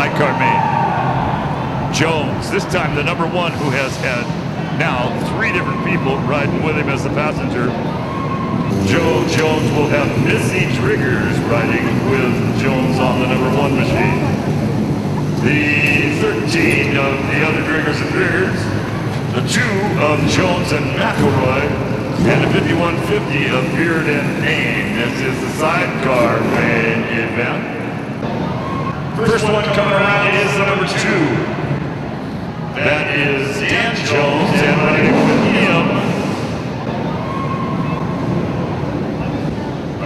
Sidecar main. Jones, this time the number one, who has had now 3 different people riding with him as the passenger. Joe Jones will have Missy Triggers riding with Jones on the number 1 machine. The 13 of the other Driggers and Driggers, the 2 of Jones and McElroy, and the 5150 of Beard and Payne. This is the Sidecar main event. First one coming around is the number 2. That is Dan Jones, and riding with him.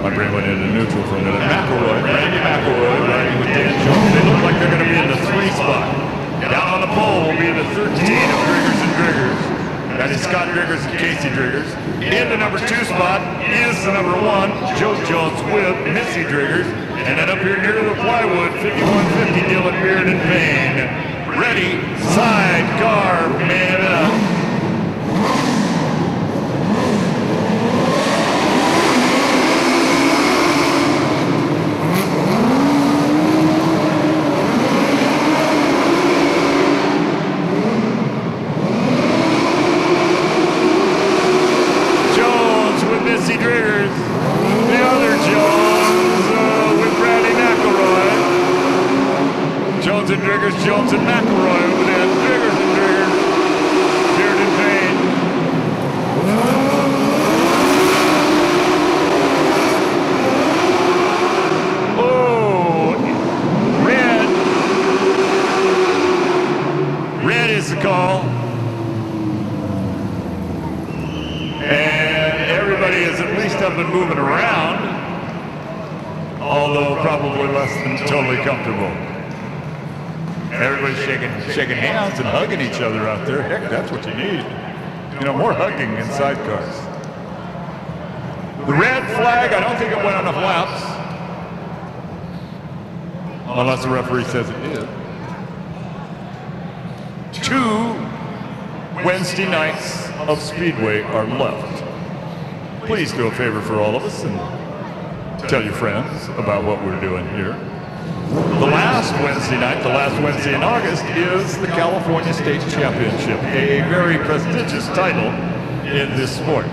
My brain went into neutral for a minute. Randy McElroy riding with Dan Jones. They look like they're going to be in the 3 spot. Down on the pole will be the 13 of Driggers and Driggers. That is Scott Driggers and Casey Driggers. In the number 2 spot is the number 1, Joe Jones with Missy Driggers. And then up here near the plywood, 5150 Dylan Beard and Payne. Ready, Sidecar man up. Driggers, the other Jones with Randy McElroy. Jones and Driggers, Jones and McElroy over there. Driggers and Driggers, Beard and Payne. Oh, red is the call. Everybody is at least up and moving around, although probably less than totally comfortable. Everybody's shaking hands and hugging each other out there. Heck, that's what you need. You know, more hugging in sidecars. The red flag, I don't think it went enough laps. Unless the referee says it did. 2 Wednesday nights of Speedway are left. Please do a favor for all of us and tell your friends about what we're doing here. The last Wednesday night, the last Wednesday in August, is the California State Championship, a very prestigious title in this sport.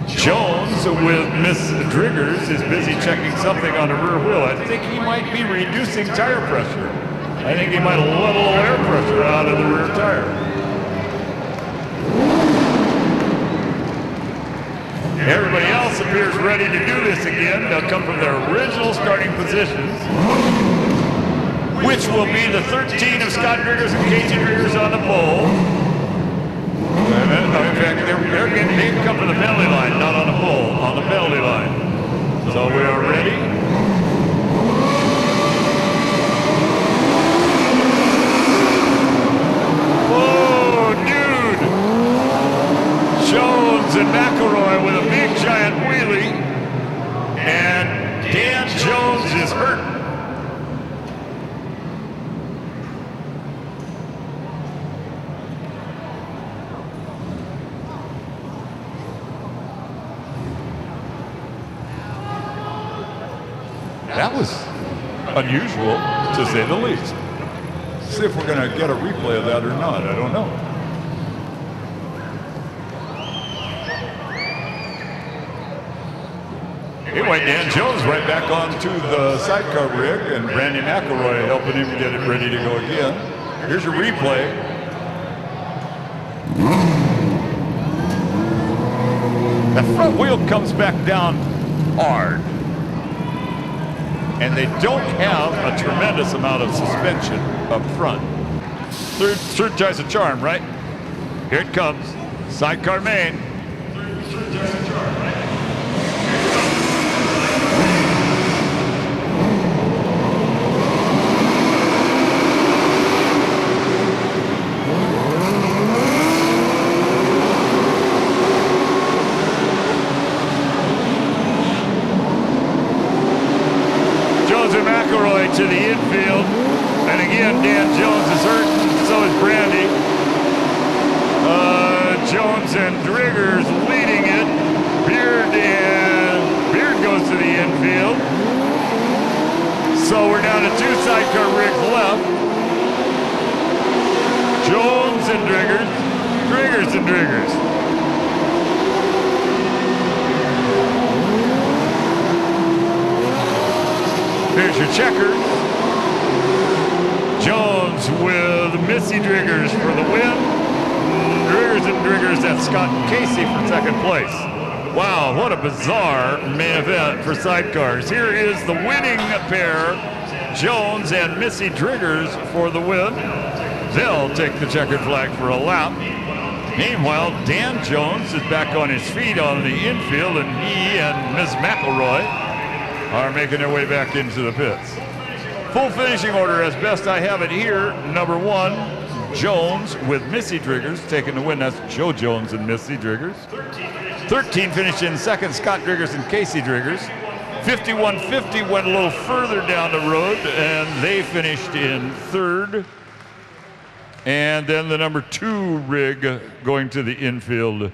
Jones with Miss Driggers is busy checking something on the rear wheel. I think he might be reducing tire pressure. I think he might level air pressure out of the rear tire. Everybody else appears ready to do this again. They'll come from their original starting positions, which will be the 13 of Scott Driggers and Casey Driggers on the pole. In fact, they come from the penalty line, not on the pole, on the penalty line. So we are ready. Jones and McElroy with a big giant wheelie, and Dan Jones is hurt. That was unusual, to say the least. See if we're going to get a replay of that or not. I don't know. Anyway, Dan Jones right back onto the sidecar rig, and Randy McElroy helping him get it ready to go again. Here's your replay. That front wheel comes back down hard. And they don't have a tremendous amount of suspension up front. Third time's a charm, right? Here it comes. Sidecar main. Third time's a charm, right? McElroy to the infield, and again Dan Jones is hurt, and so is Brandy. Jones and Driggers leading it. Beard goes to the infield. down to 2 sidecar rigs left. Jones and Driggers. Driggers and Driggers. Here's your checkers. Jones with Missy Driggers for the win. Driggers and Driggers at Scott and Casey for second place. Wow, what a bizarre main event for sidecars. Here is the winning pair, Jones and Missy Driggers for the win. They'll take the checkered flag for a lap. Meanwhile, Dan Jones is back on his feet on the infield, and he and Ms. McElroy are making their way back into the pits. Full finishing order as best I have it here. Number 1, Jones with Missy Driggers taking the win. That's Joe Jones and Missy Driggers. 13 finished in second, Scott Driggers and Casey Driggers. 5150 went a little further down the road, and they finished in third. And then the number 2 rig going to the infield